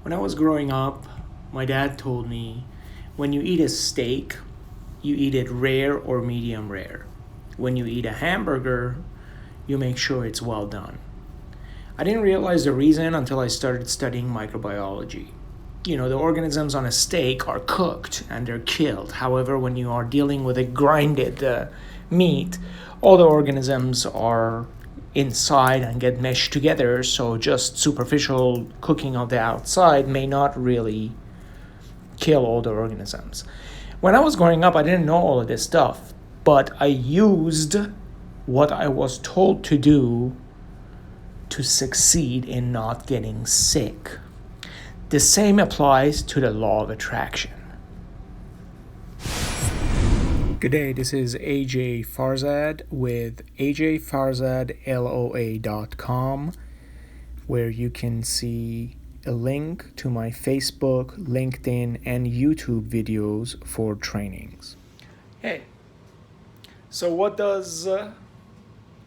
When I was growing up, my dad told me when you eat a steak, you eat it rare or medium rare. When you eat a hamburger, you make sure it's well done. I didn't realize the reason until I started studying microbiology. The organisms on a steak are cooked and they're killed. However, when you are dealing with a grinded meat, all the organisms are inside and get meshed together, so just superficial cooking of the outside may not really kill all the organisms. When I was growing up, I didn't know all of this stuff, but I used what I was told to do to succeed in not getting sick. The same applies to the law of attraction. Good day, this is a.j.farzad with a.j.farzadloa.com, where you can see a link to my Facebook, LinkedIn, and YouTube videos for trainings. Hey, so what does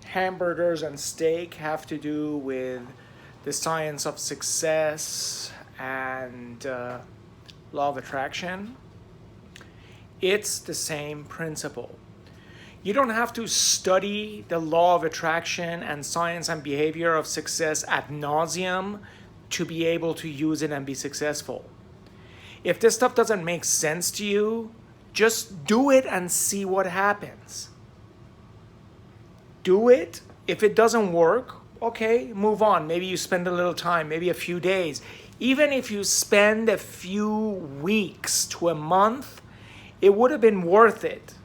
hamburgers and steak have to do with the science of success and law of attraction? It's the same principle. You don't have to study the law of attraction and science and behavior of success ad nauseum to be able to use it and be successful. If this stuff doesn't make sense to you, just do it and see what happens. Do it. If it doesn't work, okay, move on. Maybe you spend a little time, maybe a few days. Even if you spend a few weeks to a month, it would have been worth it.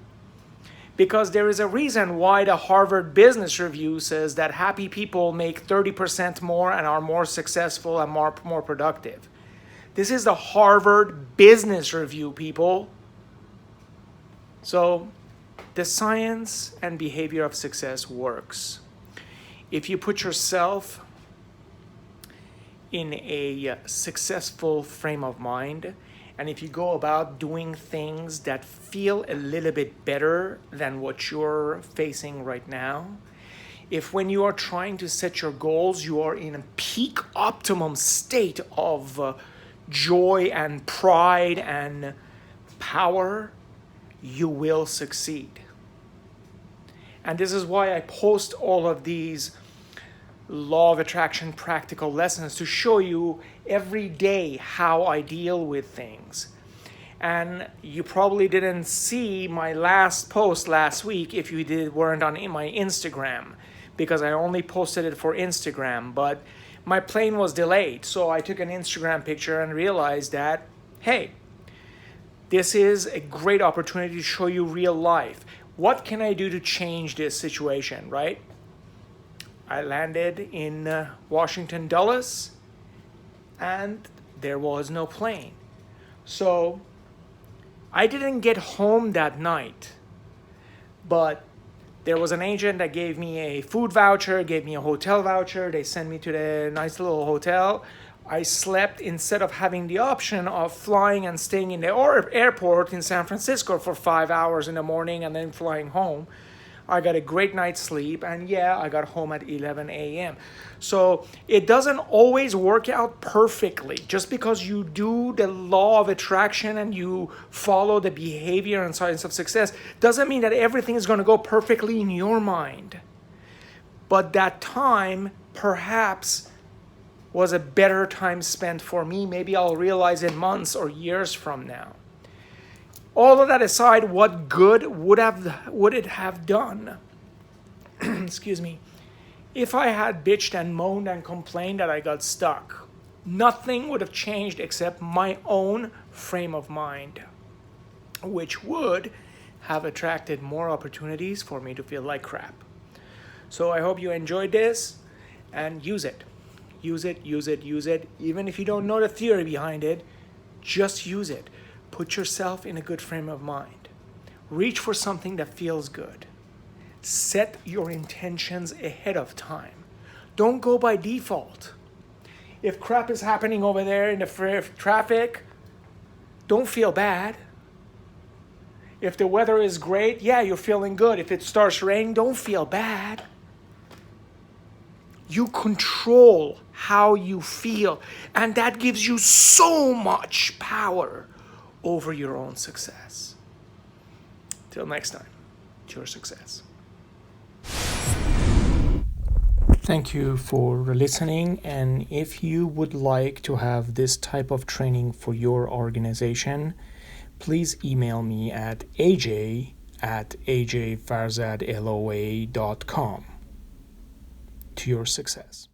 Because there is a reason why the Harvard Business Review says that happy people make 30% more and are more successful and more productive. This is the Harvard Business Review, people. So the science and behavior of success works. If you put yourself in a successful frame of mind, and if you go about doing things that feel a little bit better than what you're facing right now, if when you are trying to set your goals, you are in a peak optimum state of joy and pride and power, you will succeed. And this is why I post all of these law of attraction practical lessons to show you every day how I deal with things. And you probably didn't see my last post last week if you weren't on my Instagram, because I only posted it for Instagram, but my plane was delayed. So I took an Instagram picture and realized that, hey, this is a great opportunity to show you real life. What can I do to change this situation, right? I landed in Washington, Dulles, and there was no plane. So I didn't get home that night, but there was an agent that gave me a food voucher, gave me a hotel voucher. They sent me to the nice little hotel. I slept instead of having the option of flying and staying in the airport in San Francisco for 5 hours in the morning and then flying home. I got a great night's sleep, and yeah, I got home at 11 a.m. So it doesn't always work out perfectly. Just because you do the law of attraction and you follow the behavior and science of success doesn't mean that everything is going to go perfectly in your mind. But that time perhaps was a better time spent for me. Maybe I'll realize in months or years from now. All of that aside, what good would it have done, excuse me, if I had bitched and moaned and complained that I got stuck? Nothing would have changed except my own frame of mind, which would have attracted more opportunities for me to feel like crap. So I hope you enjoyed this and use it. Use it, use it, use it. Even if you don't know the theory behind it, just use it. Put yourself in a good frame of mind. Reach for something that feels good. Set your intentions ahead of time. Don't go by default. If crap is happening over there in the traffic, don't feel bad. If the weather is great, yeah, you're feeling good. If it starts raining, don't feel bad. You control how you feel, and that gives you so much power over your own success. Till next time, it's your success. Thank you for listening, and if you would like to have this type of training for your organization, please email me at aj@a.j.farzad.com. To your success.